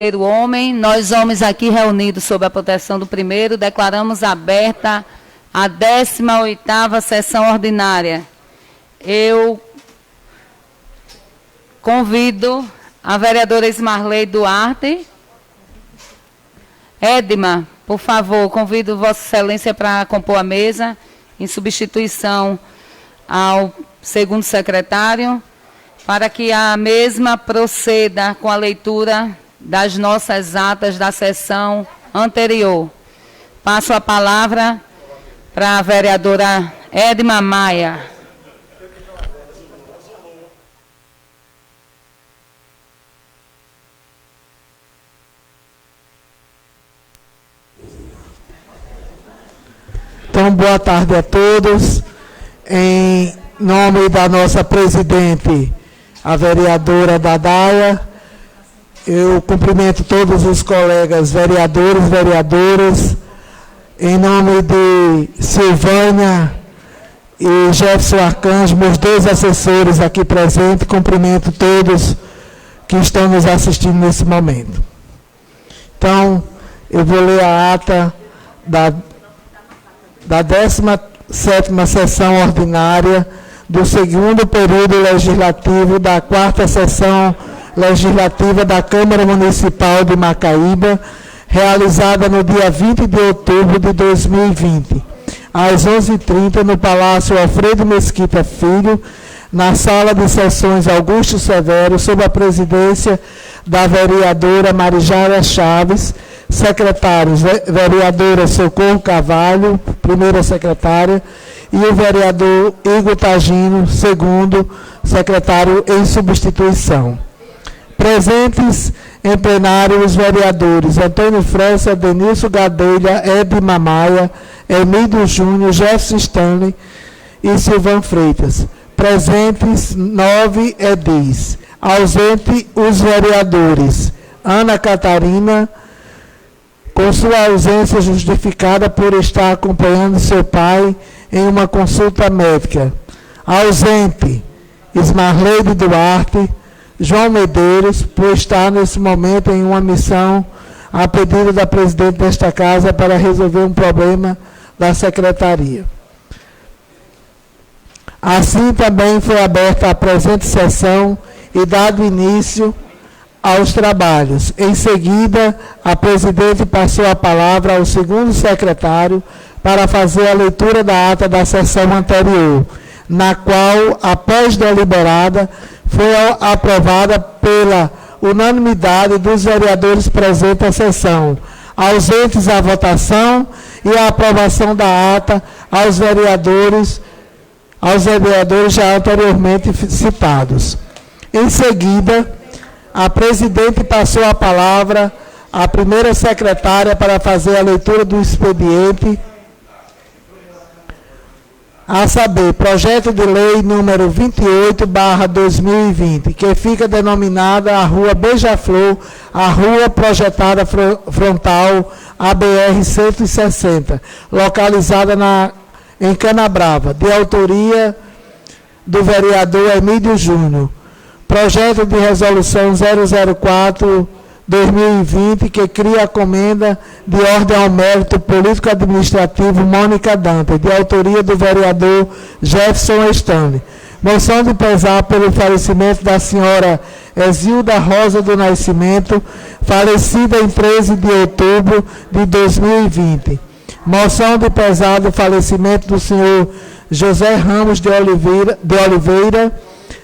primeiro homem, nós homens aqui reunidos sob a proteção do primeiro, declaramos aberta a 18ª sessão ordinária. Eu convido a vereadora Ismarley Duarte. Edma, por favor, convido Vossa Excelência para compor a mesa, em substituição ao segundo secretário, para que a mesma proceda com a leitura das nossas atas da sessão anterior. Passo a palavra para a vereadora Edma Maia. Então, boa tarde a todos. Em nome da nossa presidente, a vereadora Dadaia, eu cumprimento todos os colegas vereadores, vereadoras, em nome de Silvânia e Jefferson Arcanjo, meus dois assessores aqui presentes, cumprimento todos que estão nos assistindo nesse momento. Então, eu vou ler a ata da 17ª sessão ordinária do segundo período legislativo da 4ª sessão legislativa da Câmara Municipal de Macaíba, realizada no dia 20 de outubro de 2020, às 11h30, no Palácio Alfredo Mesquita Filho, na Sala de Sessões Augusto Severo, sob a presidência da vereadora Marijara Chaves, secretários, vereadora Socorro Carvalho, primeira secretária, e o vereador Igor Tagino, segundo secretário em substituição. Presentes em plenário os vereadores Antônio França, Denilson Gadelha, Edma Maia, Emílio Júnior, Jefferson Stanley e Silvano Freitas. Presentes 9 edis. Ausente os vereadores Ana Catarina, com sua ausência justificada por estar acompanhando seu pai em uma consulta médica. Ausente Ismarley Duarte, João Medeiros, por estar nesse momento em uma missão a pedido da presidente desta casa para resolver um problema da secretaria. Assim também foi aberta a presente sessão e dado início aos trabalhos. Em seguida, a presidente passou a palavra ao segundo secretário para fazer a leitura da ata da sessão anterior, na qual, após deliberada, foi aprovada pela unanimidade dos vereadores presentes à sessão, ausentes à votação, e a aprovação da ata aos vereadores já anteriormente citados. Em seguida, a presidente passou a palavra à primeira secretária para fazer a leitura do expediente, a saber, projeto de lei número 28/2020, que fica denominada a Rua Beija-Flor, a rua projetada frontal à BR-160, localizada em Canabrava, de autoria do vereador Emílio Júnior. Projeto de resolução 004/2020, que cria a comenda de ordem ao mérito político-administrativo Mônica Dante, de autoria do vereador Jefferson Stanley. Moção de pesar pelo falecimento da senhora Exilda Rosa do Nascimento, falecida em 13 de outubro de 2020. Moção de pesar do falecimento do senhor José Ramos de Oliveira,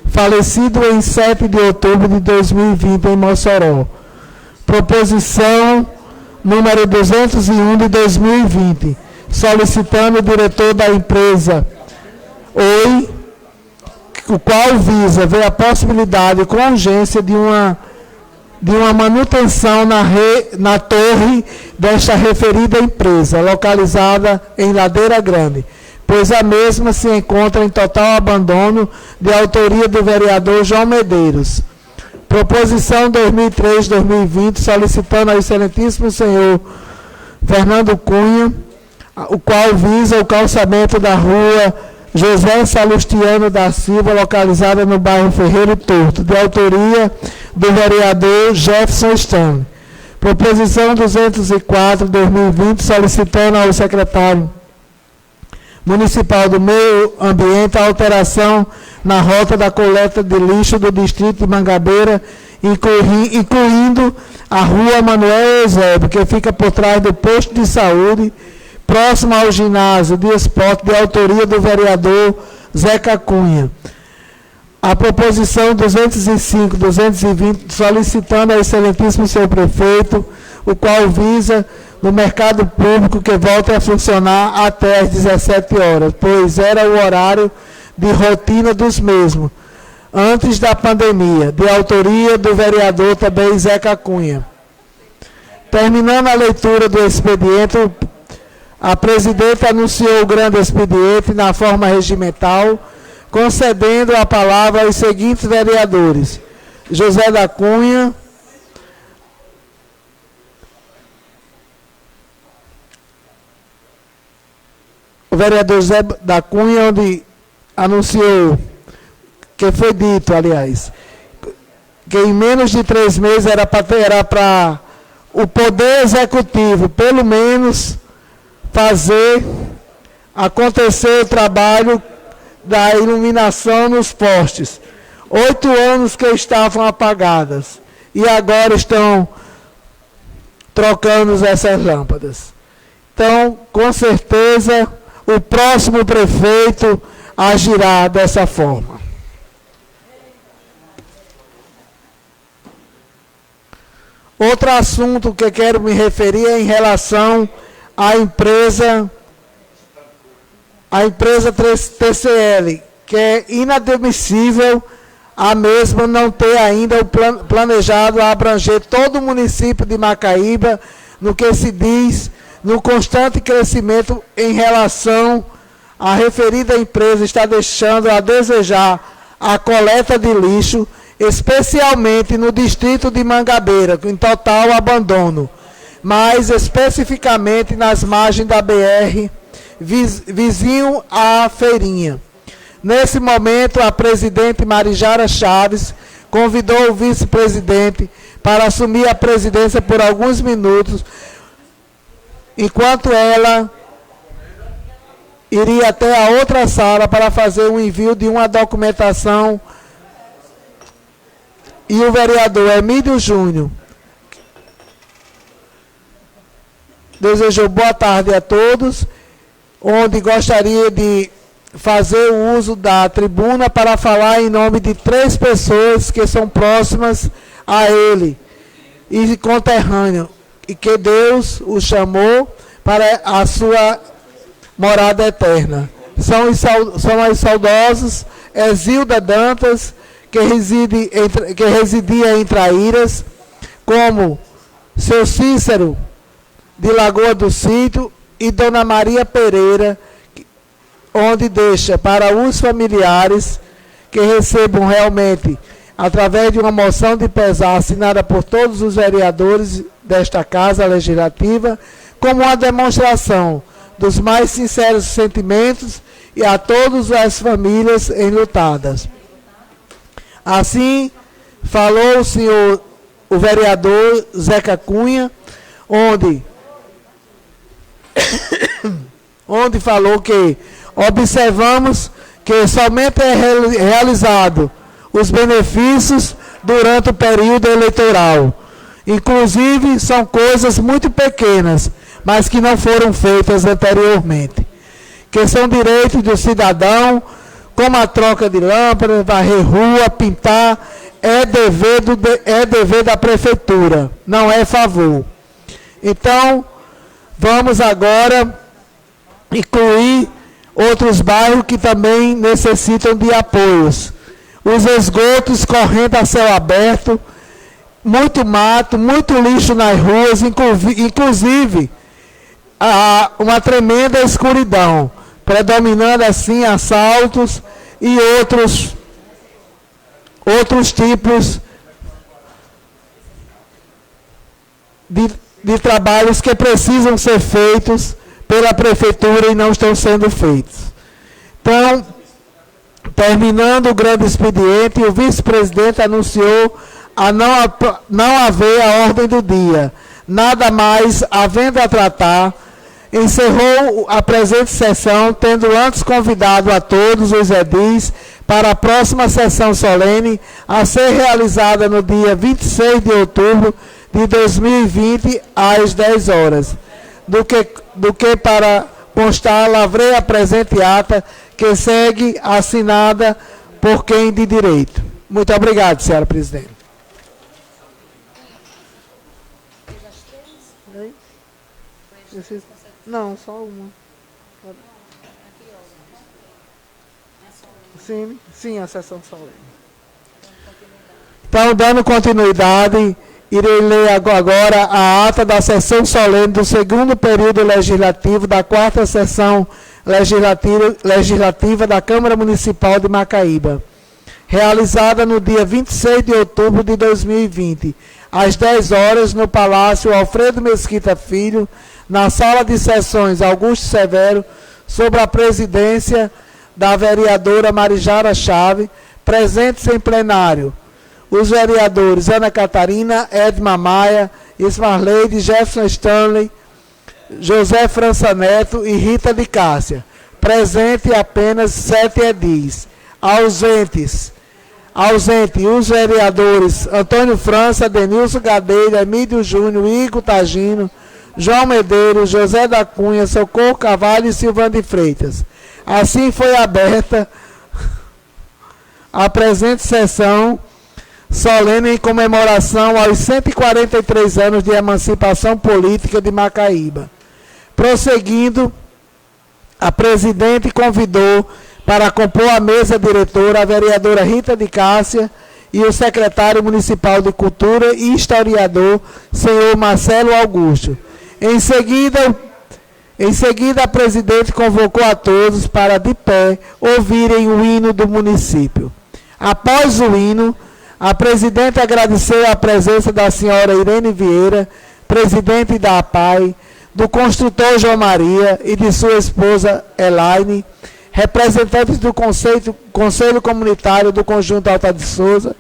falecido em 7 de outubro de 2020 em Mossoró. Proposição número 201 de 2020, solicitando o diretor da empresa Oi, o qual visa ver a possibilidade com urgência de uma manutenção na torre desta referida empresa, localizada em Ladeira Grande, pois a mesma se encontra em total abandono, de autoria do vereador João Medeiros. Proposição 2003-2020, solicitando ao excelentíssimo senhor Fernando Cunha, o qual visa o calçamento da rua José Salustiano da Silva, localizada no bairro Ferreiro Torto, de autoria do vereador Jefferson Stanley. Proposição 204/2020, solicitando ao secretário municipal do Meio Ambiente a alteração na rota da coleta de lixo do distrito de Mangabeira, incluindo a rua Manuel Eusébio, que fica por trás do posto de saúde, próximo ao ginásio de esporte, de autoria do vereador Zeca Cunha. A proposição 205/2020, solicitando ao excelentíssimo senhor prefeito, o qual visa no mercado público que volte a funcionar até às 17 horas, pois era o horário de rotina dos mesmos, antes da pandemia, de autoria do vereador também Zeca Cunha. Terminando a leitura do expediente, a presidente anunciou o grande expediente na forma regimental, concedendo a palavra aos seguintes vereadores: José da Cunha, o vereador José da Cunha, onde anunciou, que foi dito, aliás, que em menos de 3 meses era para o Poder Executivo, pelo menos, fazer acontecer o trabalho da iluminação nos postes. 8 anos que estavam apagadas e agora estão trocando essas lâmpadas. Então, com certeza, o próximo prefeito agirá dessa forma. Outro assunto que quero me referir é em relação à empresa TCL, que é inadmissível a mesma não ter ainda o planejado a abranger todo o município de Macaíba, no que se diz no constante crescimento em relação à referida empresa, está deixando a desejar a coleta de lixo, especialmente no distrito de Mangabeira, em total abandono, mas especificamente nas margens da BR, vizinho à feirinha. Nesse momento, a presidente Marijara Chaves convidou o vice-presidente para assumir a presidência por alguns minutos, enquanto ela iria até a outra sala para fazer o envio de uma documentação. E o vereador Emílio Júnior desejou boa tarde a todos, onde gostaria de fazer o uso da tribuna para falar em nome de 3 pessoas que são próximas a ele e conterrâneo, e que Deus o chamou para a sua morada eterna. São os saudosos Exilda Dantas, que residia em Traíras, como seu Cícero de Lagoa do Sítio e Dona Maria Pereira, onde deixa para os familiares que recebam realmente, através de uma moção de pesar assinada por todos os vereadores desta Casa Legislativa, como uma demonstração dos mais sinceros sentimentos e a todas as famílias enlutadas. Assim, falou o vereador Zeca Cunha, onde falou que observamos que somente é realizado os benefícios durante o período eleitoral. Inclusive, são coisas muito pequenas, mas que não foram feitas anteriormente, que são direitos do cidadão, como a troca de lâmpadas, varrer rua, pintar, é dever da prefeitura, não é favor. Então, vamos agora incluir outros bairros que também necessitam de apoios. Os esgotos correndo a céu aberto, muito mato, muito lixo nas ruas, inclusive uma tremenda escuridão, predominando assim assaltos e outros tipos de trabalhos que precisam ser feitos pela prefeitura e não estão sendo feitos. Então, terminando o grande expediente, o vice-presidente anunciou a não haver a ordem do dia, nada mais havendo a tratar, encerrou a presente sessão, tendo antes convidado a todos os edis para a próxima sessão solene, a ser realizada no dia 26 de outubro de 2020, às 10 horas. Do que para constar, lavrei a presente ata, que segue assinada por quem de direito. Muito obrigado, senhora presidente. Não, só uma. Sim, a sessão solene. Então, dando continuidade, irei ler agora a ata da sessão solene do segundo período legislativo da quarta sessão legislativa da Câmara Municipal de Macaíba, realizada no dia 26 de outubro de 2020, às 10 horas, no Palácio Alfredo Mesquita Filho, na Sala de Sessões Augusto Severo, sob a presidência da vereadora Marijara Chave, presentes em plenário os vereadores Ana Catarina, Edma Maia, Ismarleide, Jefferson Stanley, José França Neto e Rita de Cássia. Presente apenas 7 edis. Ausente os vereadores Antônio França, Denilson Gadeira, Emílio Júnior, Igor Tagino, João Medeiros, José da Cunha, Socorro Carvalho e Silvano de Freitas. Assim foi aberta a presente sessão solene em comemoração aos 143 anos de emancipação política de Macaíba. Prosseguindo, a presidente convidou para compor a mesa diretora a vereadora Rita de Cássia e o secretário municipal de Cultura e historiador, senhor Marcelo Augusto. Em seguida, a presidente convocou a todos para, de pé, ouvirem o hino do município. Após o hino, a presidente agradeceu a presença da senhora Irene Vieira, presidente da APAI, do construtor João Maria e de sua esposa Elaine, representantes do Conselho Comunitário do Conjunto Alta de Souza,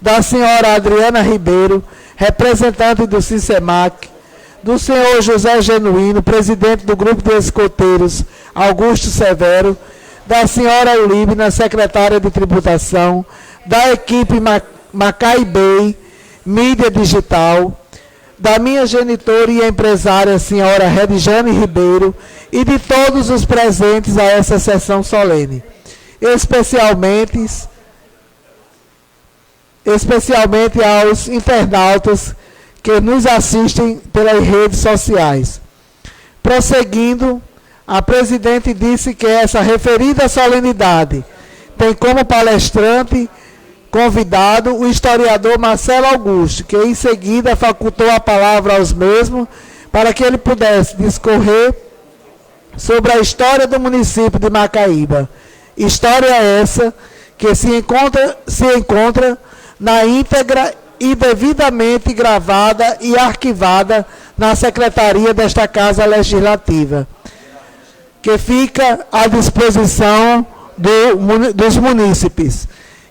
da senhora Adriana Ribeiro, representante do CICEMAC, do senhor José Genuíno, presidente do Grupo de Escoteiros Augusto Severo, da senhora Eulíbina, secretária de Tributação, da equipe Macaibei, mídia digital, da minha genitora e empresária, senhora Redjane Ribeiro, e de todos os presentes a essa sessão solene, especialmente aos internautas que nos assistem pelas redes sociais. Prosseguindo, a presidente disse que essa referida solenidade tem como palestrante convidado o historiador Marcelo Augusto, que em seguida facultou a palavra aos mesmos para que ele pudesse discorrer sobre a história do município de Macaíba. História essa que se encontra na íntegra e devidamente gravada e arquivada na secretaria desta Casa Legislativa, que fica à disposição dos munícipes,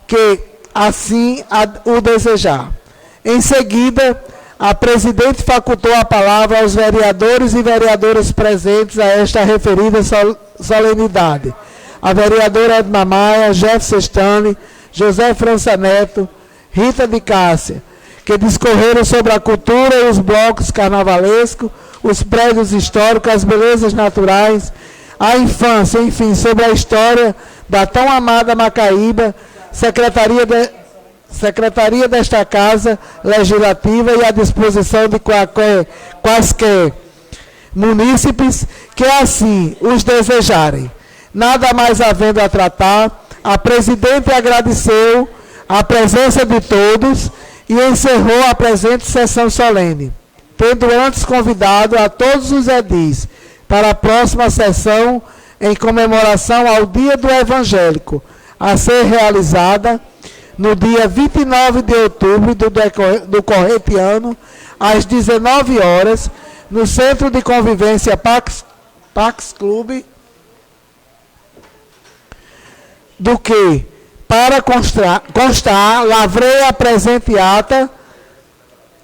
que assim o desejar. Em seguida, a presidente facultou a palavra aos vereadores e vereadoras presentes a esta referida solenidade. A vereadora Edma Maia, Jefferson Stanley, José França Neto, Rita de Cássia, que discorreram sobre a cultura e os blocos carnavalescos, os prédios históricos, as belezas naturais, a infância, enfim, sobre a história da tão amada Macaíba, secretaria desta Casa Legislativa e à disposição de quaisquer munícipes que assim os desejarem. Nada mais havendo a tratar, a presidente agradeceu a presença de todos e encerrou a presente sessão solene, tendo antes convidado a todos os edis para a próxima sessão em comemoração ao Dia do Evangélico, a ser realizada no dia 29 de outubro do corrente ano, às 19 horas, no Centro de Convivência Pax Clube, do que, Para constar, lavrei a presente ata,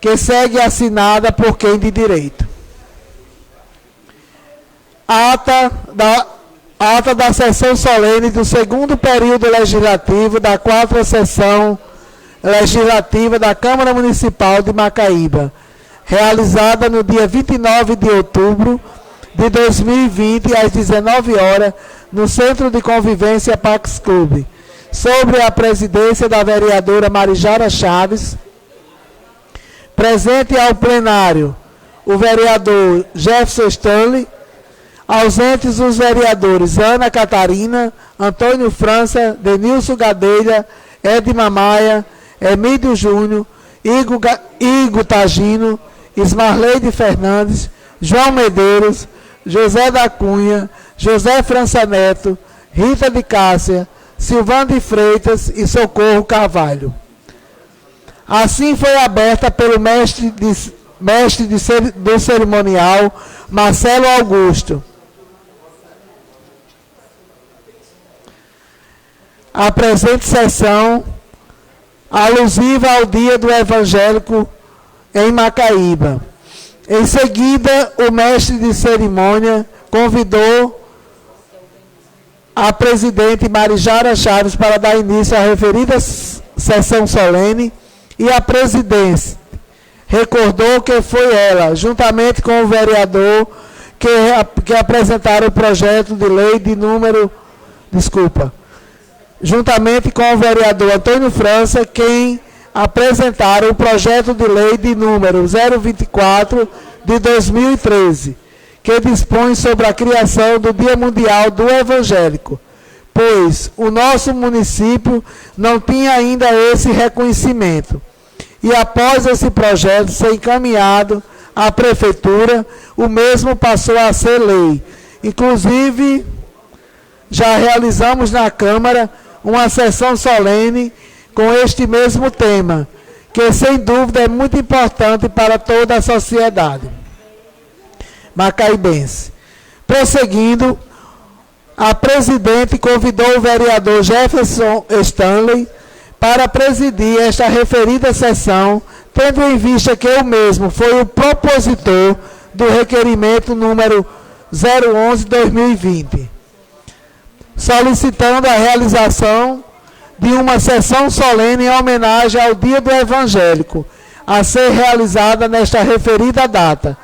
que segue assinada por quem de direito. Ata da sessão solene do segundo período legislativo da 4ª sessão legislativa da Câmara Municipal de Macaíba, realizada no dia 29 de outubro de 2020, às 19 horas, no Centro de Convivência Pax Clube, sobre a presidência da vereadora Marijara Chaves. Presente ao plenário o vereador Jefferson Stanley, ausentes os vereadores Ana Catarina, Antônio França, Denilson Gadelha, Edma Maia, Emílio Júnior, Igor Tagino, Ismarleide Fernandes, João Medeiros, José da Cunha, José França Neto, Rita de Cássia, Silvano de Freitas e Socorro Carvalho. Assim foi aberta pelo mestre do cerimonial, Marcelo Augusto, a presente sessão, alusiva ao Dia do Evangélico em Macaíba. Em seguida, o mestre de cerimônia convidou a presidente Marijara Chaves para dar início à referida sessão solene, e a presidência recordou que foi ela, juntamente com o vereador, que apresentaram o projeto de lei de número... Juntamente com o vereador Antônio França, quem apresentaram o projeto de lei de número 024 de 2013, que dispõe sobre a criação do Dia Mundial do Evangélico, pois o nosso município não tinha ainda esse reconhecimento. E após esse projeto ser encaminhado à prefeitura, o mesmo passou a ser lei. Inclusive, já realizamos na Câmara uma sessão solene com este mesmo tema, que sem dúvida é muito importante para toda a sociedade macaibense. Prosseguindo, a presidente convidou o vereador Jefferson Stanley para presidir esta referida sessão, tendo em vista que eu mesmo foi o propositor do requerimento número 011/2020, solicitando a realização de uma sessão solene em homenagem ao Dia do Evangélico, a ser realizada nesta referida data.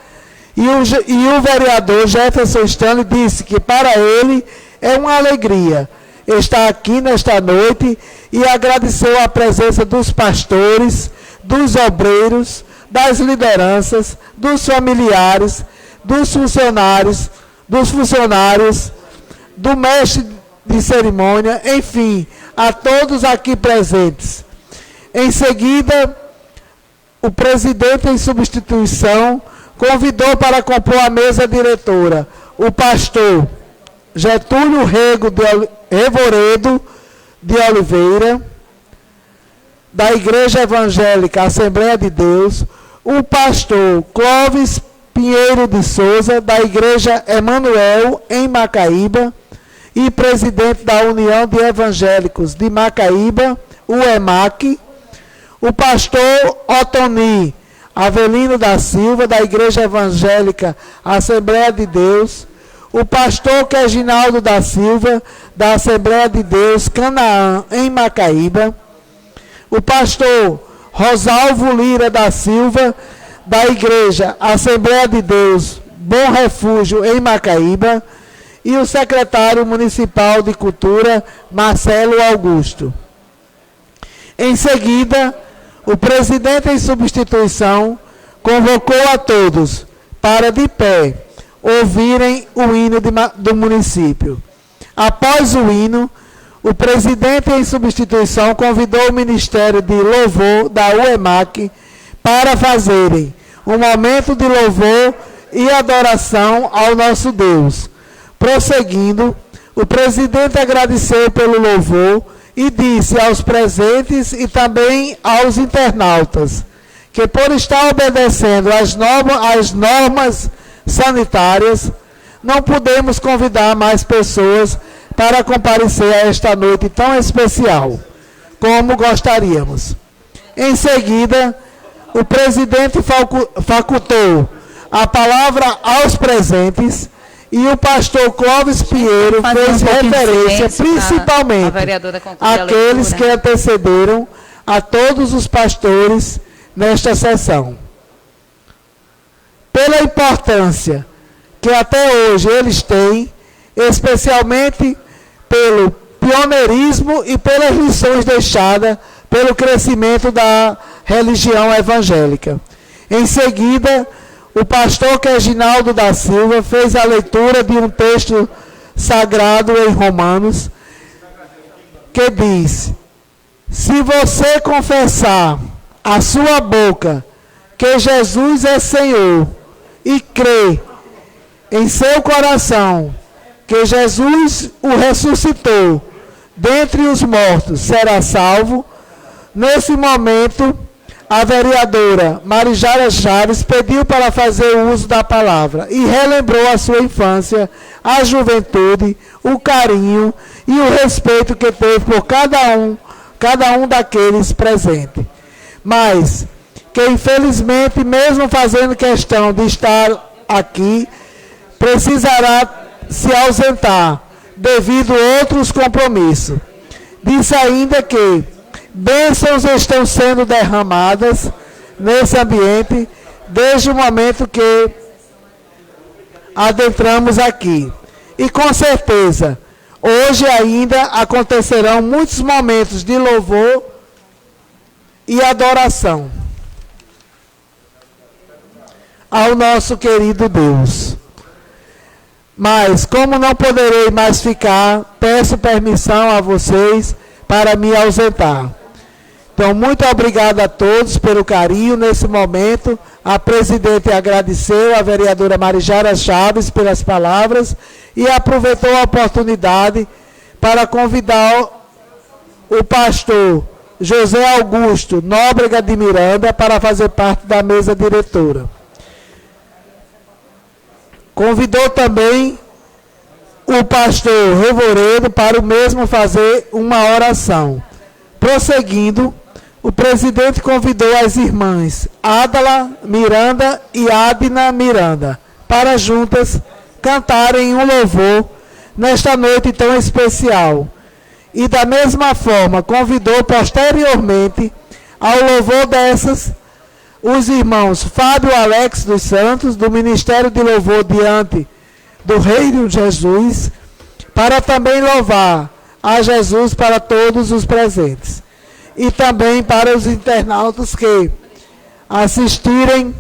E o vereador Jefferson Stanley disse que para ele é uma alegria estar aqui nesta noite e agradeceu a presença dos pastores, dos obreiros, das lideranças, dos familiares, dos funcionários, do mestre de cerimônia, enfim, a todos aqui presentes. Em seguida, o presidente em substituição convidou para compor a mesa diretora o pastor Getúlio Revoredo de Oliveira, da Igreja Evangélica Assembleia de Deus, o pastor Clóvis Pinheiro de Souza, da Igreja Emanuel, em Macaíba, e presidente da União de Evangélicos de Macaíba, o EMAC, o pastor Otoni Avelino da Silva, da Igreja Evangélica Assembleia de Deus, o pastor Reginaldo da Silva, da Assembleia de Deus Canaã, em Macaíba, o pastor Rosalvo Lira da Silva, da Igreja Assembleia de Deus Bom Refúgio, em Macaíba, e o secretário municipal de Cultura, Marcelo Augusto. Em seguida, o presidente em substituição convocou a todos para, de pé, ouvirem o hino do município. Após o hino, o presidente em substituição convidou o Ministério de Louvor da UEMAC para fazerem um momento de louvor e adoração ao nosso Deus. Prosseguindo, o presidente agradeceu pelo louvor e disse aos presentes e também aos internautas que, por estar obedecendo às normas sanitárias, não podemos convidar mais pessoas para comparecer a esta noite tão especial. como gostaríamos. Em seguida, o presidente facultou a palavra aos presentes e o pastor Clóvis Pinheiro fez referência principalmente àqueles que antecederam a todos os pastores nesta sessão. Pela importância que até hoje eles têm, especialmente pelo pioneirismo e pelas lições deixadas pelo crescimento da religião evangélica. Em seguida, o pastor Reginaldo da Silva fez a leitura de um texto sagrado em Romanos, que diz: se você confessar a sua boca que Jesus é Senhor e crer em seu coração que Jesus o ressuscitou dentre os mortos, será salvo. Nesse momento, a vereadora Marijara Chaves pediu para fazer uso da palavra e relembrou a sua infância, a juventude, o carinho e o respeito que teve por cada um daqueles presentes. Mas que, infelizmente, mesmo fazendo questão de estar aqui, precisará se ausentar devido a outros compromissos. Disse ainda que bênçãos estão sendo derramadas nesse ambiente desde o momento que adentramos aqui. E com certeza, hoje ainda acontecerão muitos momentos de louvor e adoração ao nosso querido Deus. Mas, como não poderei mais ficar, peço permissão a vocês para me ausentar. Então, muito obrigado a todos pelo carinho nesse momento. A presidente agradeceu a vereadora Marijara Chaves pelas palavras e aproveitou a oportunidade para convidar o pastor José Augusto Nóbrega de Miranda para fazer parte da mesa diretora. Convidou também o pastor Revoredo para o mesmo fazer uma oração. Prosseguindo, o presidente convidou as irmãs Adala Miranda e Adna Miranda para juntas cantarem um louvor nesta noite tão especial. E da mesma forma convidou posteriormente ao louvor dessas os irmãos Fábio Alex dos Santos, do Ministério de Louvor diante do Reino de Jesus, para também louvar a Jesus para todos os presentes. E também para os internautas que assistirem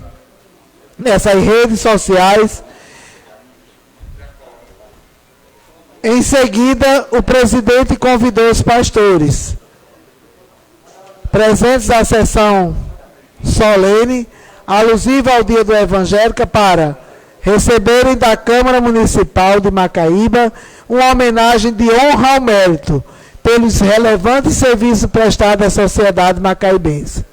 nessas redes sociais. Em seguida, o presidente convidou os pastores presentes à sessão solene, alusiva ao Dia do Evangélica, para receberem da Câmara Municipal de Macaíba uma homenagem de honra ao mérito pelos relevantes serviços prestados à sociedade macaibense,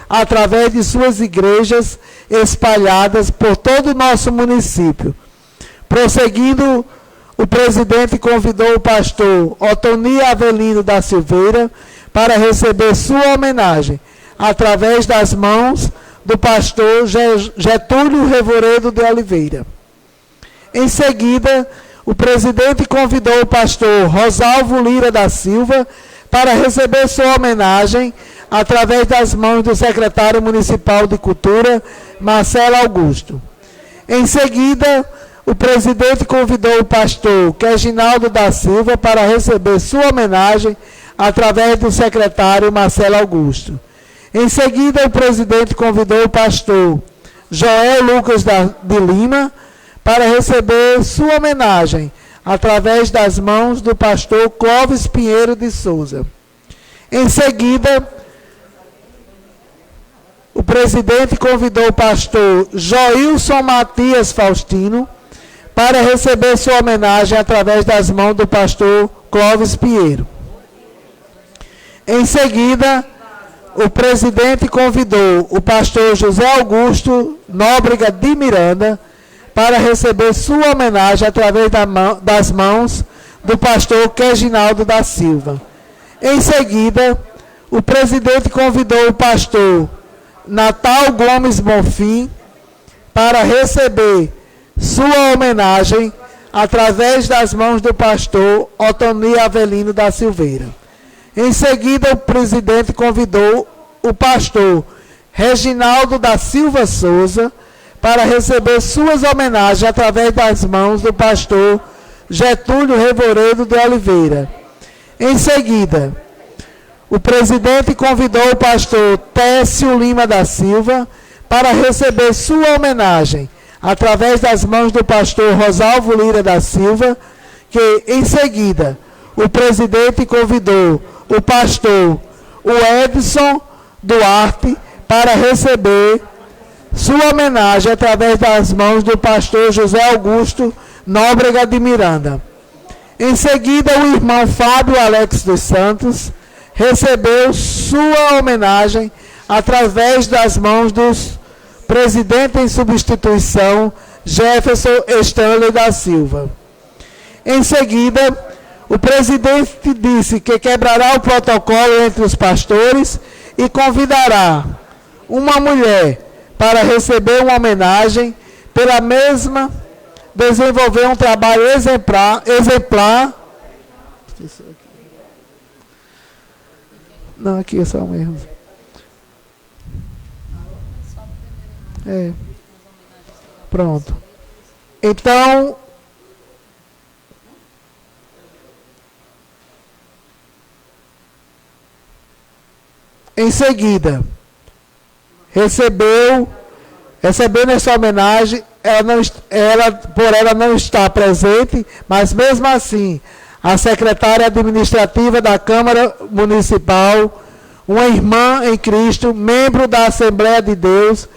através de suas igrejas espalhadas por todo o nosso município. Prosseguindo, o presidente convidou o pastor Otoni Avelino da Silveira para receber sua homenagem, através das mãos do pastor Getúlio Revoredo de Oliveira. Em seguida, o presidente convidou o pastor Rosalvo Lira da Silva para receber sua homenagem, através das mãos do secretário municipal de Cultura, Marcelo Augusto. Em seguida, o presidente convidou o pastor Reginaldo da Silva para receber sua homenagem, através do secretário Marcelo Augusto. Em seguida, o presidente convidou o pastor Joel Lucas de Lima para receber sua homenagem, através das mãos do pastor Clóvis Pinheiro de Souza. Em seguida, o presidente convidou o pastor Joilson Matias Faustino para receber sua homenagem, através das mãos do pastor Clóvis Pinheiro. Em seguida, o presidente convidou o pastor José Augusto Nóbrega de Miranda para receber sua homenagem, através das mãos do pastor Reginaldo da Silva. Em seguida, O presidente convidou o pastor Natal Gomes Bonfim para receber sua homenagem através das mãos do pastor Otoni Avelino da Silveira. Em seguida, o presidente convidou o pastor Reginaldo da Silva Souza para receber suas homenagens através das mãos do pastor Getúlio Revoredo de Oliveira. Em seguida, o presidente convidou o pastor Técio Lima da Silva para receber sua homenagem através das mãos do pastor Rosalvo Lira da Silva, que, em seguida, o presidente convidou o pastor Edson Duarte para receber sua homenagem através das mãos do pastor José Augusto Nóbrega de Miranda. Em seguida, o irmão Fábio Alex dos Santos recebeu sua homenagem através das mãos dos presidente em substituição, Jefferson Stanley da Silva. Em seguida, o presidente disse que quebrará o protocolo entre os pastores e convidará uma mulher para receber uma homenagem, pela mesma desenvolver um trabalho exemplar. Não, aqui é só mesmo. Pronto. Então, em seguida, recebendo essa homenagem, por ela não estar presente, mas mesmo assim, a secretária administrativa da Câmara Municipal, uma irmã em Cristo, membro da Assembleia de Deus,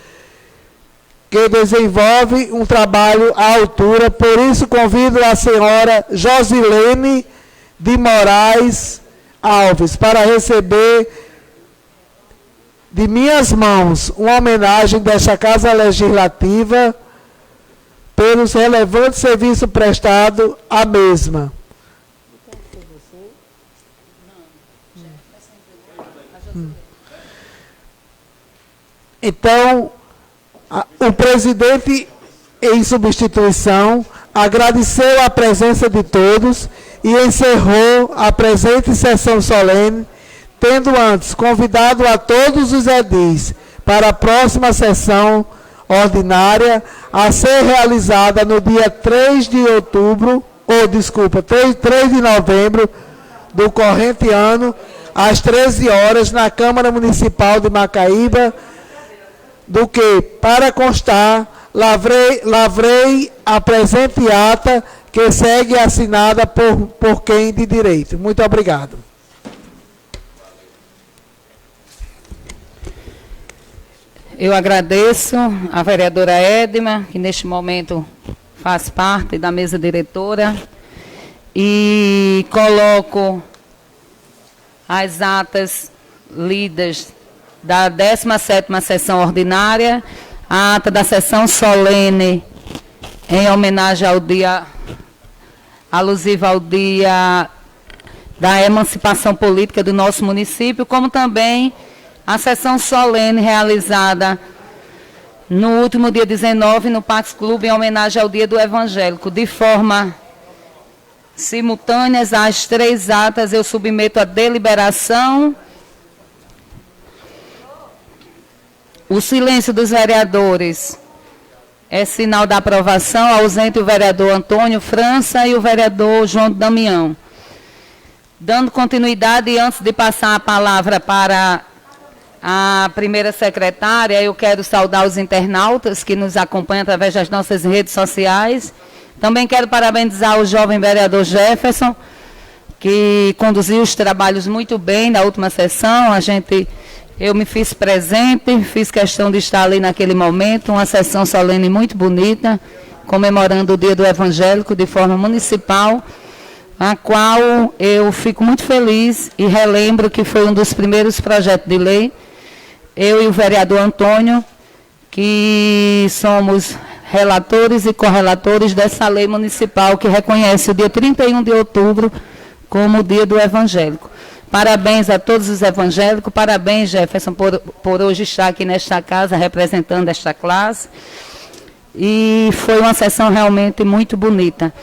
que desenvolve um trabalho à altura. Por isso, convido a senhora Josilene de Moraes Alves para receber de minhas mãos uma homenagem desta Casa Legislativa pelos relevantes serviços prestados à mesma. Então, o presidente, em substituição, agradeceu a presença de todos e encerrou a presente sessão solene, tendo antes convidado a todos os edis para a próxima sessão ordinária a ser realizada no dia 3 de novembro do corrente ano, às 13 horas, na Câmara Municipal de Macaíba, do que, para constar, lavrei a presente ata que segue assinada por quem de direito. Muito obrigado. Eu agradeço à vereadora Edma, que neste momento faz parte da mesa diretora, e coloco as atas lidas da 17ª sessão ordinária, a ata da sessão solene em homenagem ao dia, alusiva ao dia da emancipação política do nosso município, como também a sessão solene realizada no último dia 19 no Pax Clube em homenagem ao dia do evangélico. De forma simultâneas, as três atas eu submeto à deliberação. O silêncio dos vereadores é sinal da aprovação, ausente o vereador Antônio França e o vereador João Damião. Dando continuidade, e antes de passar a palavra para a primeira secretária, eu quero saudar os internautas que nos acompanham através das nossas redes sociais. Também quero parabenizar o jovem vereador Jefferson, que conduziu os trabalhos muito bem na última sessão. Eu me fiz presente, fiz questão de estar ali naquele momento, uma sessão solene muito bonita, comemorando o Dia do Evangélico de forma municipal, a qual eu fico muito feliz e relembro que foi um dos primeiros projetos de lei, eu e o vereador Antônio, que somos relatores e correlatores dessa lei municipal que reconhece o dia 31 de outubro como o Dia do Evangélico. Parabéns a todos os evangélicos, parabéns, Jefferson, por hoje estar aqui nesta casa, representando esta classe. E foi uma sessão realmente muito bonita,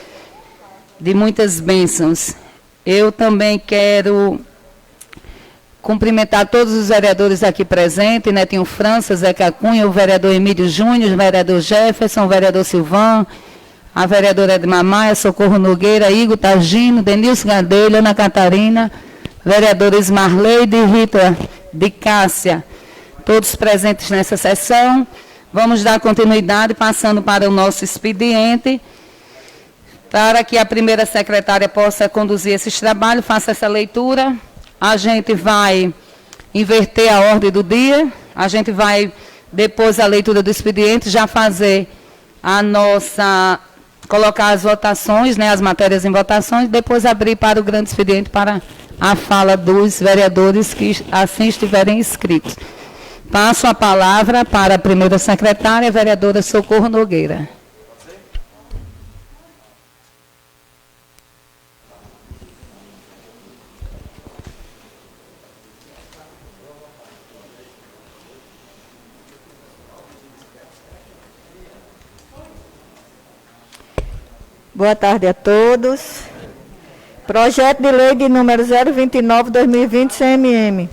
de muitas bênçãos. Eu também quero cumprimentar todos os vereadores aqui presentes, Netinho França, Zeca Cunha, o vereador Emílio Júnior, o vereador Jefferson, o vereador Silvão, a vereadora Edma Maia, Socorro Nogueira, Igor Targino, Denilson Gadelha, Ana Catarina, vereadores Marleide e Rita de Cássia, todos presentes nessa sessão. Vamos dar continuidade, passando para o nosso expediente, para que a primeira secretária possa conduzir esses trabalhos, faça essa leitura. A gente vai inverter a ordem do dia, a gente vai, depois da leitura do expediente, já fazer a nossa, colocar as votações, né, as matérias em votações, depois abrir para o grande expediente para a fala dos vereadores que assim estiverem inscritos. Passo a palavra para a primeira secretária, a vereadora Socorro Nogueira. Boa tarde a todos. Projeto de lei de número 029/2020, CMM.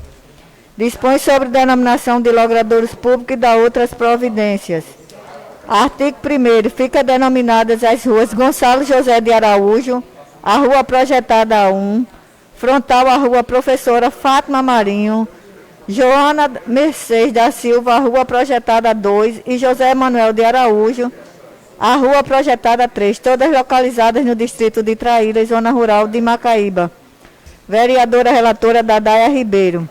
Dispõe sobre denominação de logradouros públicos e dá outras providências. Artigo 1º. Fica denominadas as ruas Gonçalo José de Araújo, a rua projetada 1, frontal à rua Professora Fátima Marinho, Joana Mercedes da Silva, a rua projetada 2, e José Emanuel de Araújo, a rua projetada 3, todas localizadas no distrito de Traíra, zona rural de Macaíba. Vereadora relatora Dadaia Ribeiro.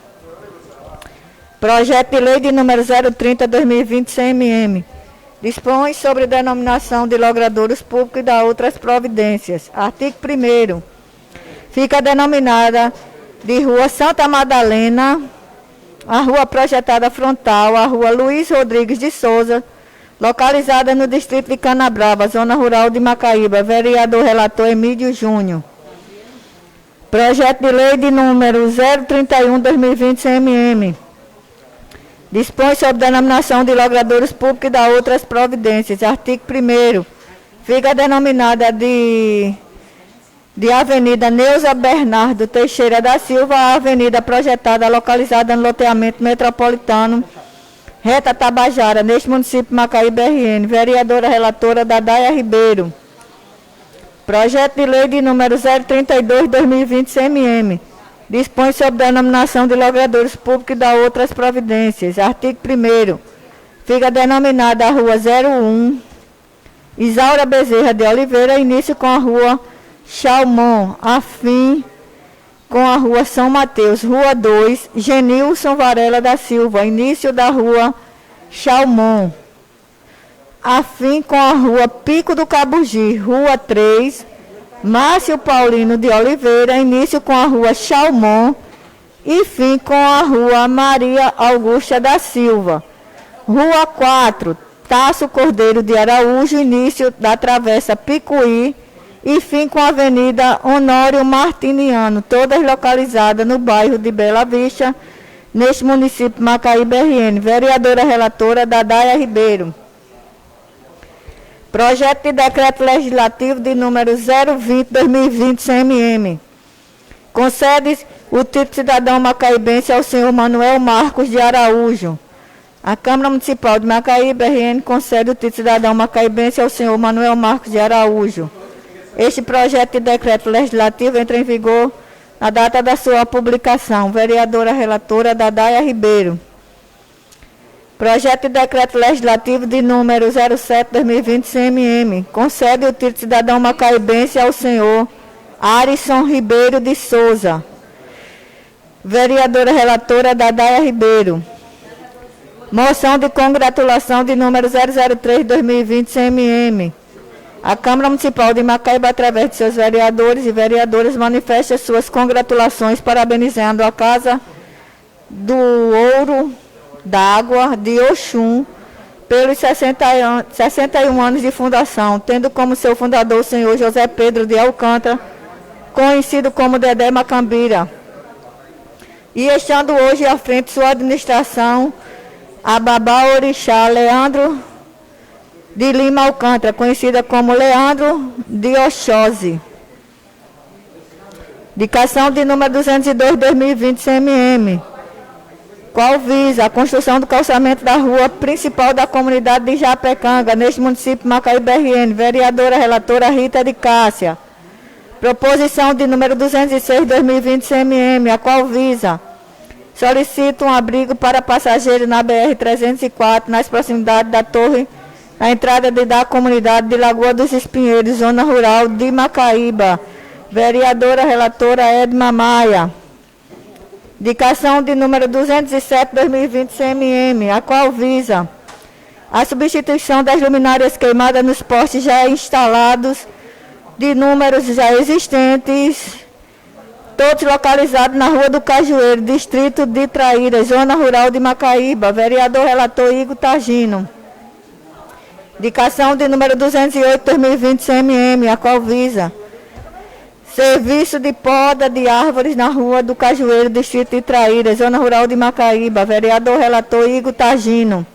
Projeto de lei de número 030/2020, CMM. Dispõe sobre denominação de logradouros públicos e dá outras providências. Artigo 1º. Fica denominada de rua Santa Madalena, a rua projetada frontal, a rua Luiz Rodrigues de Souza, localizada no distrito de Canabrava, zona rural de Macaíba. Vereador relator Emílio Júnior. Projeto de lei de número 031/2020, CMM. Dispõe sobre denominação de logradouros públicos e dá outras providências. Artigo 1º. Fica denominada de Avenida Neuza Bernardo Teixeira da Silva, a avenida projetada localizada no loteamento metropolitano Reta Tabajara, neste município de Macaíba, RN. Vereadora relatora Dadaia Ribeiro. Projeto de lei de número 032/2020, CMM. Dispõe sobre denominação de logradouros públicos e dá outras providências. Artigo 1º. Fica denominada a rua 01, Isaura Bezerra de Oliveira, início com a rua Chalmon, afim com a rua São Mateus. Rua 2, Genilson Varela da Silva, início da rua Chalmon, afim com a rua Pico do Cabugi. Rua 3, Márcio Paulino de Oliveira, início com a rua Chalmon e fim com a rua Maria Augusta da Silva. Rua 4, Tasso Cordeiro de Araújo, início da Travessa Picuí e fim com a Avenida Honório Martiniano, todas localizadas no bairro de Bela Vista, neste município de Macaíba, RN. Vereadora relatora Dadaia Ribeiro. Projeto de decreto legislativo de número 020/2020, CMM. Concede o título de cidadão macaibense ao senhor Manuel Marcos de Araújo. A Câmara Municipal de Macaíba, RN, concede o título de cidadão macaibense ao senhor Manuel Marcos de Araújo. Este projeto de decreto legislativo entra em vigor na data da sua publicação. Vereadora relatora Dadaia Ribeiro. Projeto de decreto legislativo de número 07/2020, CMM. Concede o título de cidadão macaibense ao senhor Arisson Ribeiro de Souza. Vereadora relatora Dadaia Ribeiro. Moção de congratulação de número 003/2020, CMM. A Câmara Municipal de Macaíba, através de seus vereadores e vereadoras, manifesta suas congratulações, parabenizando a Casa do Ouro d'Água de Oxum pelos 61 anos de fundação, tendo como seu fundador o senhor José Pedro de Alcântara, conhecido como Dedé Macambira. e estando hoje à frente de sua administração, a Babá Orixá Leandro de Lima Alcântara, conhecida como Leandro de Oxóssi. Indicação de número 202/2020 CMM, qual visa a construção do calçamento da rua principal da comunidade de Japecanga, neste município de Macaíba RN. Vereadora relatora Rita de Cássia. Proposição de número 206/2020 CMM, a qual visa solicita um abrigo para passageiro na BR-304, nas proximidades da torre, na entrada da comunidade de Lagoa dos Espinheiros, zona rural de Macaíba. Vereadora relatora Edma Maia. Indicação de número 207/2020 CMM, a qual visa a substituição das luminárias queimadas nos postes já instalados de números já existentes, todos localizados na Rua do Cajueiro, distrito de Traíra, zona rural de Macaíba. Vereador relator Igor Tagino. Indicação de número 208/2020 CMM, a qual visa serviço de poda de árvores na Rua do Cajueiro, distrito de Traíra, zona rural de Macaíba. Vereador relator Igor Tagino.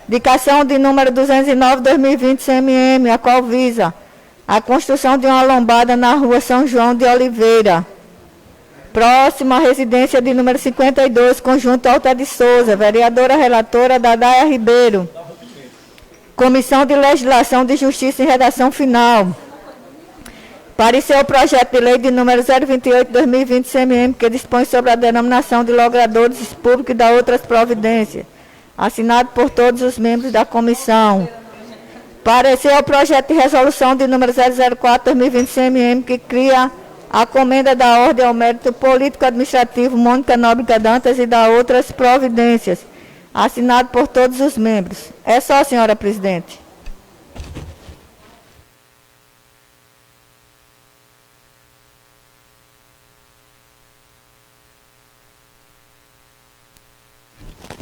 Indicação de número 209/2020 CMM, a qual visa a construção de uma lombada na Rua São João de Oliveira, próximo à residência de número 52, Conjunto Alta de Souza. Vereadora relatora Dadaia Ribeiro. Comissão de Legislação de Justiça em redação final. Parecer o projeto de lei de número 028/2020 CMM, que dispõe sobre a denominação de logradouros públicos e da outras providências. Assinado por todos os membros da comissão. Parecer o projeto de resolução de número 004/2020 CMM, que cria a comenda da Ordem ao Mérito Político-Administrativo Mônica Nóbrega Dantas e da outras providências. Assinado por todos os membros. É só, senhora presidente.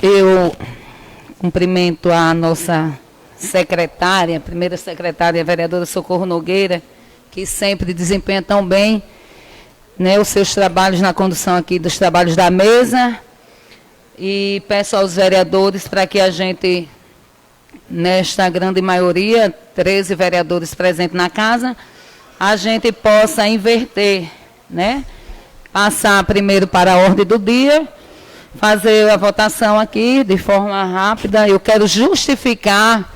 Eu cumprimento a nossa secretária, primeira secretária, a vereadora Socorro Nogueira, que sempre desempenha tão bem, né, os seus trabalhos na condução aqui dos trabalhos da mesa. E peço aos vereadores para que a gente, nesta grande maioria, 13 vereadores presentes na casa, a gente possa inverter, né? Passar primeiro para a ordem do dia, fazer a votação aqui de forma rápida. Eu quero justificar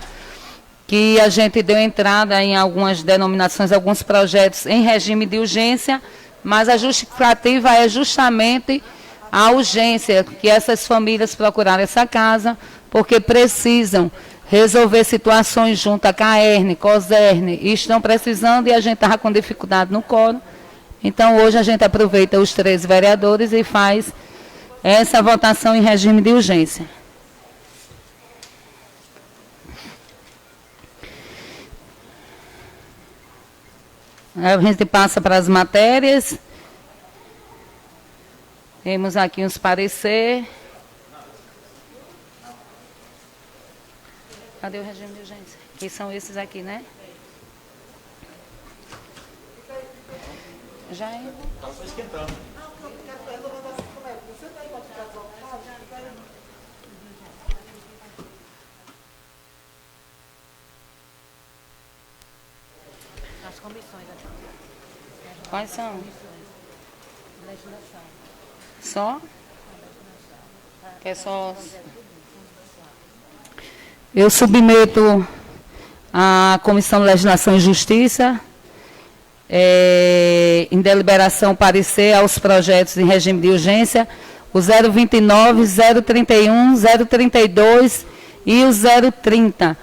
que a gente deu entrada em algumas denominações, alguns projetos em regime de urgência, mas a justificativa é justamente a urgência que essas famílias procuraram essa casa, porque precisam resolver situações junto à CAERN, COSERN, e estão precisando, e a gente estava com dificuldade no quórum. Então, hoje a gente aproveita os 13 vereadores e faz essa votação em regime de urgência. A gente passa para as matérias. Temos aqui uns parecer. Cadê o regime de urgência? Que são esses aqui, né? Já é. Está só esquentando. As comissões aqui. Quais são? Legislação. Só? Que é só. Eu submeto à Comissão de Legislação e Justiça, em deliberação, parecer aos projetos em regime de urgência, o 029, 031, 032 e o 030.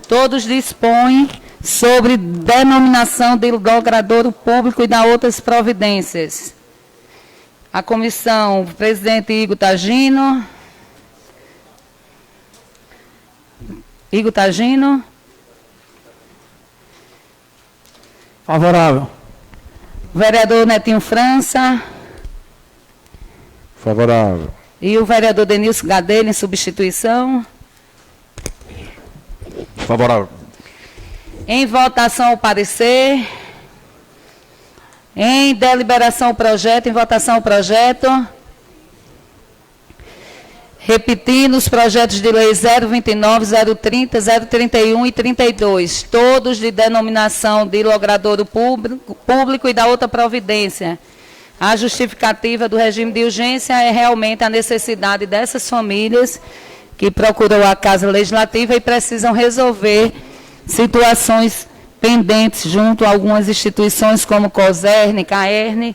Todos dispõem sobre denominação de logradouro público e da outras providências. A comissão, o presidente Igor Tagino. Igor Tagino. Favorável. Vereador Netinho França. Favorável. E o vereador Denilson Gadelha, em substituição. Favorável. Em votação o parecer. Em deliberação o projeto. Em votação o projeto. Repetindo os projetos de lei 029, 030, 031 e 32, todos de denominação de logradouro público e da outra providência. A justificativa do regime de urgência é realmente a necessidade dessas famílias que procurou a Casa Legislativa e precisam resolver situações pendentes junto a algumas instituições como COSERN, CAERN.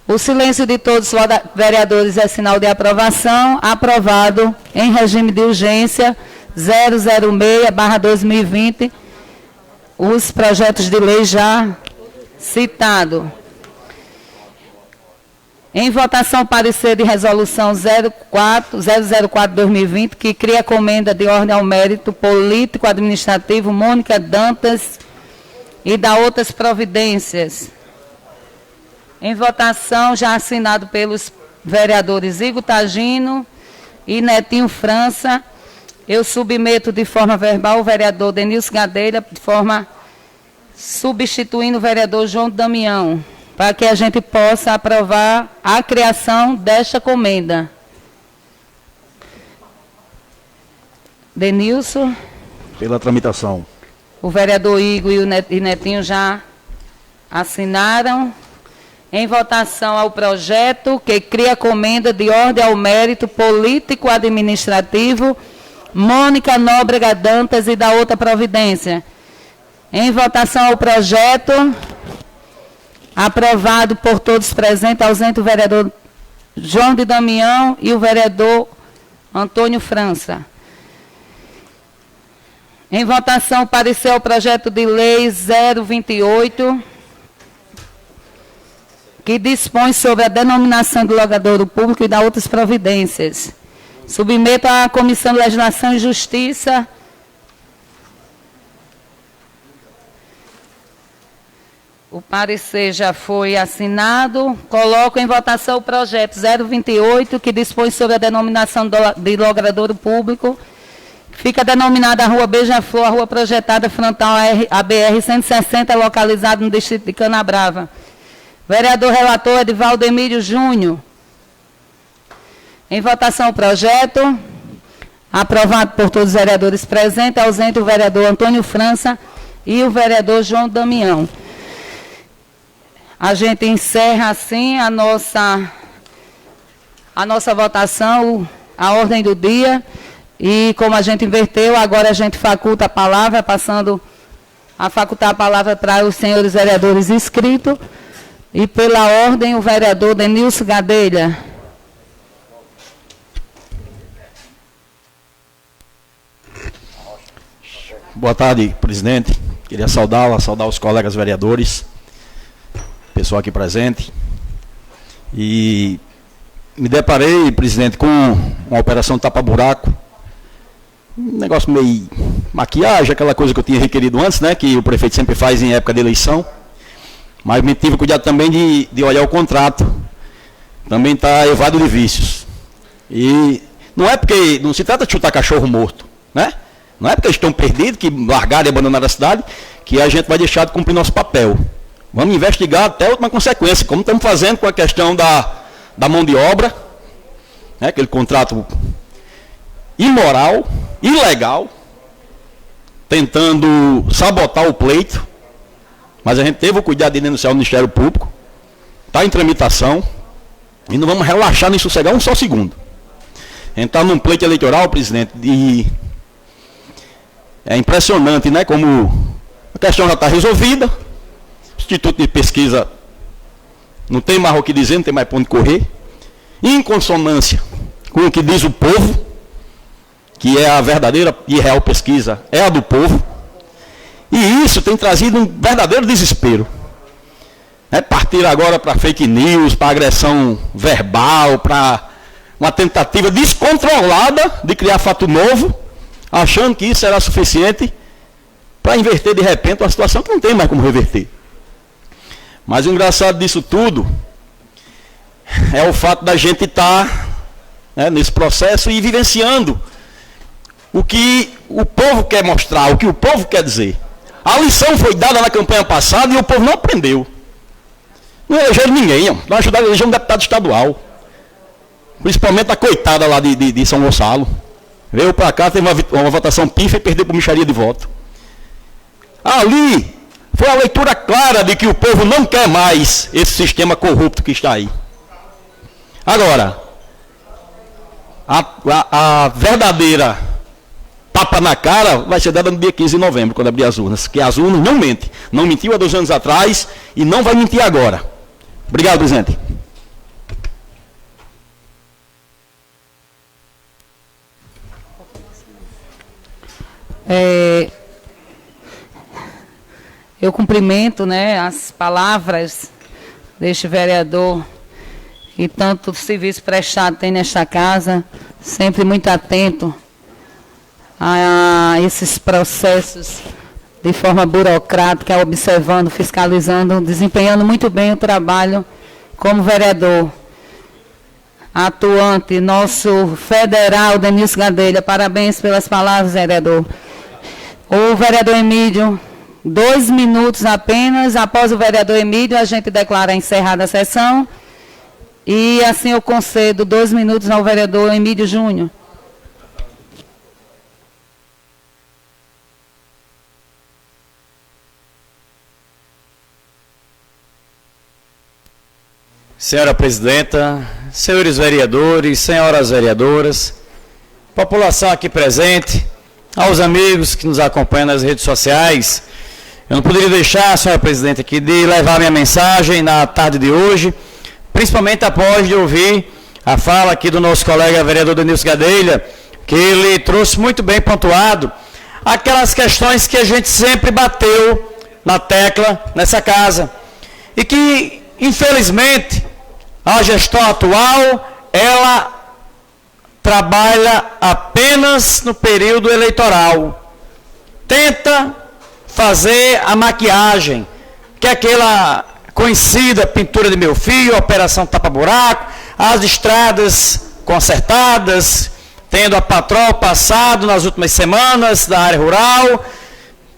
O silêncio de todos os vereadores é sinal de aprovação. Aprovado em regime de urgência 006/2020, os projetos de lei já citados. Em votação, parecer de resolução 004/2020, que cria a comenda de ordem ao mérito político-administrativo Mônica Dantas e da outras providências. Em votação, já assinado pelos vereadores Igor Tagino e Netinho França, eu submeto de forma verbal o vereador Denilson Gadelha, de forma substituindo o vereador João Damião, para que a gente possa aprovar a criação desta comenda. Denilson. Pela tramitação. O vereador Igor e Netinho já assinaram. Em votação ao projeto que cria a comenda de ordem ao mérito político-administrativo Mônica Nóbrega Dantas e da outra providência. Em votação ao projeto, aprovado por todos presentes, ausente o vereador João de Damião e o vereador Antônio França. Em votação, parecer ao projeto de lei 028, que dispõe sobre a denominação de logradouro público e da outras providências. Submeto à Comissão de Legislação e Justiça o parecer já foi assinado. Coloco em votação o projeto 028, que dispõe sobre a denominação de logradouro público. Fica denominada a Rua Beija-Flor, a rua projetada frontal à BR-160, localizada no distrito de Canabrava. Vereador relator Edivaldo Emílio Júnior. Em votação o projeto. Aprovado por todos os vereadores presentes, ausente o vereador Antônio França e o vereador João Damião. A gente encerra assim a nossa votação, a ordem do dia. E como a gente inverteu, agora a gente faculta a palavra, passando a facultar a palavra para os senhores vereadores inscritos. E pela ordem, o vereador Denilson Gadelha. Boa tarde, presidente. Queria saudar os colegas vereadores, pessoal aqui presente. E me deparei, presidente, com uma operação tapa-buraco. Um negócio meio maquiagem, aquela coisa que eu tinha requerido antes, né? Que o prefeito sempre faz em época de eleição. Mas me tive cuidado também de olhar o contrato. Também está evado de vícios. E não é porque, não se trata de chutar cachorro morto, né? Não é porque eles estão perdidos, que largaram e abandonaram a cidade, que a gente vai deixar de cumprir nosso papel. Vamos investigar até a última consequência, como estamos fazendo com a questão da mão de obra, né? Aquele contrato imoral, ilegal, tentando sabotar o pleito. Mas a gente teve o cuidado de denunciar o Ministério Público. Está em tramitação. E não vamos relaxar nem sossegar um só segundo. A gente está num pleito eleitoral, presidente, e é impressionante, né? Como a questão já está resolvida. O Instituto de Pesquisa não tem mais o que dizer, não tem mais para onde correr. Em consonância com o que diz o povo, que é a verdadeira e real pesquisa, é a do povo. E isso tem trazido um verdadeiro desespero. Partir agora para fake news, para agressão verbal, para uma tentativa descontrolada de criar fato novo, achando que isso será suficiente para inverter de repente uma situação que não tem mais como reverter. Mas o engraçado disso tudo é o fato da gente estar nesse processo e vivenciando o que o povo quer mostrar, o que o povo quer dizer. A lição foi dada na campanha passada e o povo não aprendeu. Não elegeram ninguém, não ajudaram a eleger um deputado estadual. principalmente a coitada lá de São Gonçalo. Veio para cá, teve uma votação pífia e perdeu por mixaria de voto. Ali foi a leitura clara de que o povo não quer mais esse sistema corrupto que está aí. Agora, a verdadeira tapa na cara vai ser dada no dia 15 de novembro, quando abrir as urnas. Que as urnas não mentem. Não mentiu há 2 anos atrás e não vai mentir agora. Obrigado, presidente. Eu cumprimento, né, as palavras deste vereador que tanto serviço prestado tem nesta casa, sempre muito atento a esses processos de forma burocrática, observando, fiscalizando, desempenhando muito bem o trabalho como vereador atuante, nosso federal Denilson Gadelha. Parabéns pelas palavras, vereador. O vereador Emílio, 2 minutos apenas. Após o vereador Emílio, a gente declara encerrada a sessão. E assim eu concedo 2 minutos ao vereador Emílio Júnior. Senhora presidenta, senhores vereadores, senhoras vereadoras, população aqui presente, aos amigos que nos acompanham nas redes sociais, eu não poderia deixar, senhora presidente, aqui de levar minha mensagem na tarde de hoje, principalmente após de ouvir a fala aqui do nosso colega vereador Denilson Gadelha, que ele trouxe muito bem pontuado aquelas questões que a gente sempre bateu na tecla nessa casa e que, infelizmente, a gestão atual, ela trabalha apenas no período eleitoral. Tenta fazer a maquiagem, que é aquela conhecida pintura de meu filho, operação tapa-buraco, as estradas consertadas, tendo a patrol passado nas últimas semanas da área rural,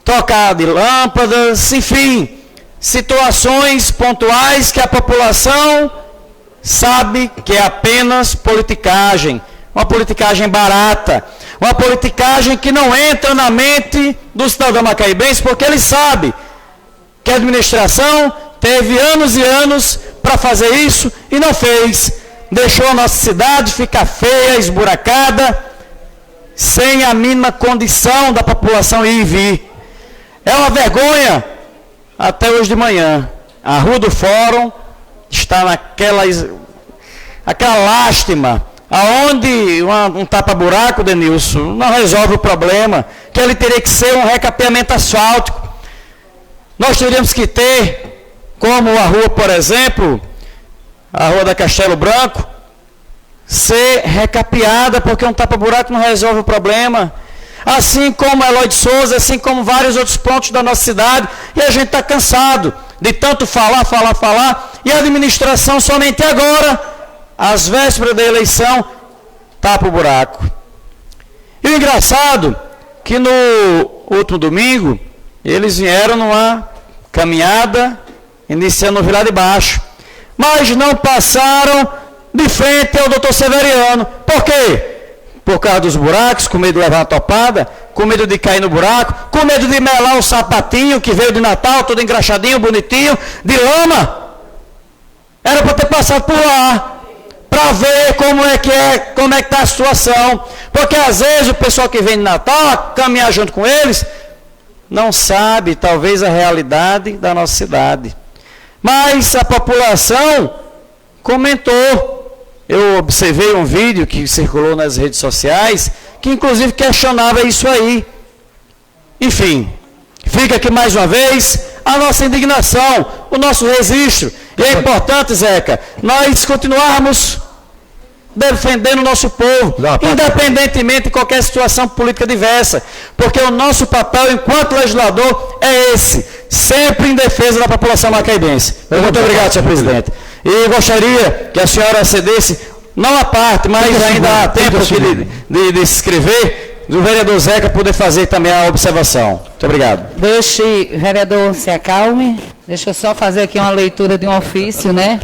trocada de lâmpadas, enfim, situações pontuais que a população sabe que é apenas politicagem, uma politicagem barata, uma politicagem que não entra na mente do cidadão macaibense, porque ele sabe que a administração teve anos e anos para fazer isso e não fez. Deixou a nossa cidade ficar feia, esburacada, sem a mínima condição da população ir e vir. É uma vergonha. Até hoje de manhã, a Rua do Fórum está naquela lástima, aonde um tapa-buraco, Denilson, não resolve o problema, que ele teria que ser um recapeamento asfáltico. Nós teríamos que ter, como a rua, por exemplo, a Rua da Castelo Branco, ser recapeada, porque um tapa-buraco não resolve o problema. Assim como Eloy de Souza, assim como vários outros pontos da nossa cidade, e a gente está cansado de tanto falar, e a administração somente agora, às vésperas da eleição, tapa o buraco. E o engraçado, que no último domingo, eles vieram numa caminhada, iniciando no Vilar de Baixo, mas não passaram de frente ao doutor Severiano. Por quê? Por causa dos buracos, com medo de levar uma topada, com medo de cair no buraco, com medo de melar o sapatinho que veio de Natal, todo engraxadinho, bonitinho, de lama. Era para ter passado por lá, para ver como é que está a situação. Porque às vezes o pessoal que vem de Natal, caminhar junto com eles, não sabe talvez a realidade da nossa cidade. Mas a população comentou. Eu observei um vídeo que circulou nas redes sociais, que inclusive questionava isso aí. Enfim, fica aqui mais uma vez a nossa indignação, o nosso registro. E é importante, Zeca, nós continuarmos defendendo o nosso povo, independentemente de qualquer situação política diversa, porque o nosso papel enquanto legislador é esse, sempre em defesa da população macaibense. Muito obrigado, senhor presidente. E gostaria que a senhora cedesse, não a parte, mas ainda há tempo de se inscrever, do vereador Zeca poder fazer também a observação. Muito obrigado. Deixe, vereador, se acalme. Deixa eu só fazer aqui uma leitura de um ofício, né?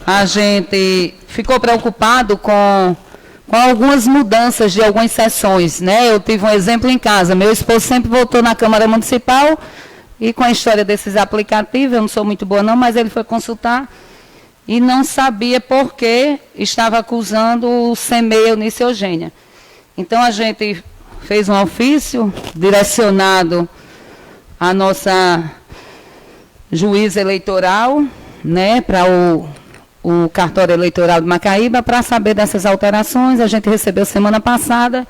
A gente ficou preocupado com algumas mudanças de algumas sessões, né? Eu tive um exemplo em casa. Meu esposo sempre votou na Câmara Municipal e com a história desses aplicativos, eu não sou muito boa não, mas ele foi consultar e não sabia por que estava acusando o CEMEI Eunice Eugênia. Então, a gente fez um ofício direcionado à nossa juíza eleitoral, né, para o cartório eleitoral de Macaíba, para saber dessas alterações. A gente recebeu semana passada,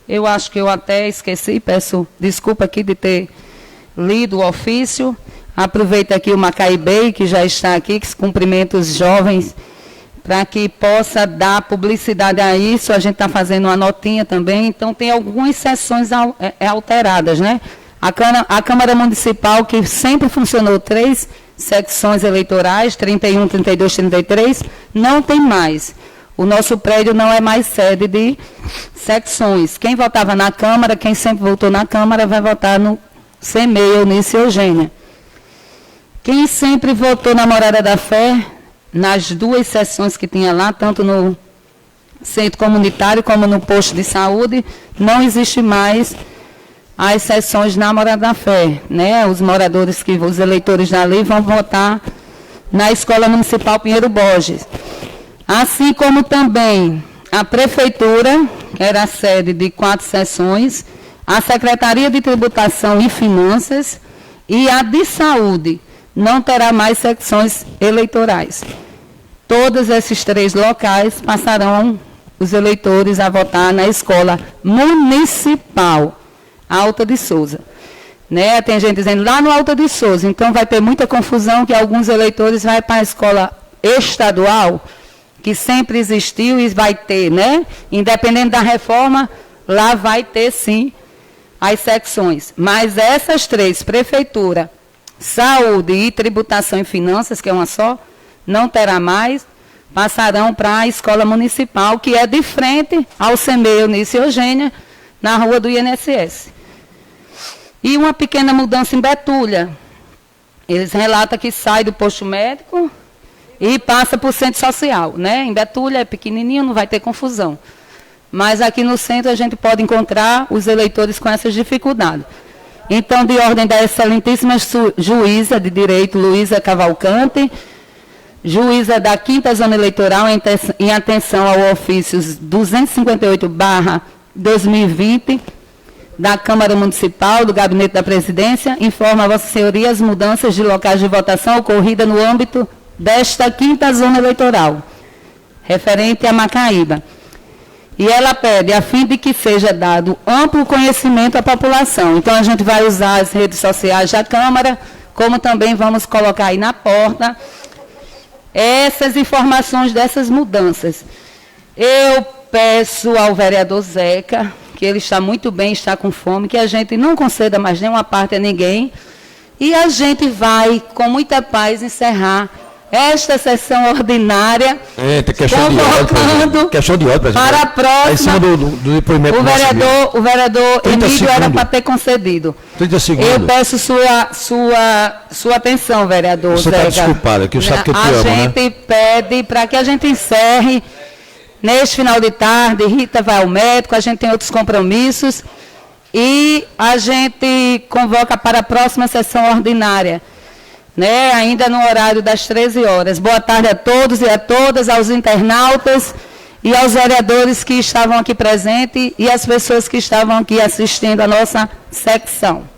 eu acho que eu até esqueci, peço desculpa aqui de ter lido o ofício. Aproveito aqui o Macaibei, que já está aqui, que cumprimenta os jovens, para que possa dar publicidade a isso. A gente está fazendo uma notinha também, então tem algumas sessões alteradas, né? A Câmara Municipal, que sempre funcionou 3 secções eleitorais, 31, 32, 33, não tem mais. O nosso prédio não é mais sede de secções. Quem votava na Câmara, quem sempre votou na Câmara, vai votar no CEMEI Eunice Eugênia. Quem sempre votou na Morada da Fé, nas 2 sessões que tinha lá, tanto no centro comunitário como no posto de saúde, não existe mais as sessões na Morada da Fé, né? Os eleitores dali vão votar na Escola Municipal Pinheiro Borges. Assim como também a Prefeitura, que era a sede de 4 sessões, a Secretaria de Tributação e Finanças e a de Saúde não terá mais secções eleitorais. Todos esses 3 locais passarão os eleitores a votar na Escola Municipal Alta de Souza. Né? Tem gente dizendo lá no Alta de Souza, então vai ter muita confusão que alguns eleitores vão para a escola estadual, que sempre existiu e vai ter, né? Independente da reforma, lá vai ter sim as secções. Mas essas 3, Prefeitura, Saúde e Tributação e Finanças, que é uma só, não terá mais, passarão para a Escola Municipal, que é de frente ao CEMEI Eunice Eugênia, na rua do INSS. E uma pequena mudança em Betulha. Eles relatam que sai do posto médico e passa para o centro social, né? Em Betulha é pequenininho, não vai ter confusão. Mas aqui no centro a gente pode encontrar os eleitores com essas dificuldades. Então, de ordem da excelentíssima juíza de direito, Luísa Cavalcante, juíza da 5ª Zona Eleitoral, em atenção ao ofício 258/2020, da Câmara Municipal, do Gabinete da Presidência, informa a Vossa Senhoria as mudanças de locais de votação ocorridas no âmbito desta 5ª Zona Eleitoral, referente a Macaíba. E ela pede, a fim de que seja dado amplo conhecimento à população. Então, a gente vai usar as redes sociais da Câmara, como também vamos colocar aí na porta essas informações dessas mudanças. Eu peço ao vereador Zeca, que ele está muito bem, está com fome, que a gente não conceda mais nenhuma parte a ninguém, e a gente vai, com muita paz, encerrar esta sessão ordinária, convocando para a próxima. O vereador Emílio era para ter concedido. 30 segundos. Eu peço sua atenção, vereador Zeca. Você está desculpada, que eu sabe que eu te amo, né? A gente pede para que a gente encerre neste final de tarde. Rita vai ao médico, a gente tem outros compromissos, e a gente convoca para a próxima sessão ordinária, né, ainda no horário das 13 horas. Boa tarde a todos e a todas, aos internautas e aos vereadores que estavam aqui presentes e às pessoas que estavam aqui assistindo a nossa secção.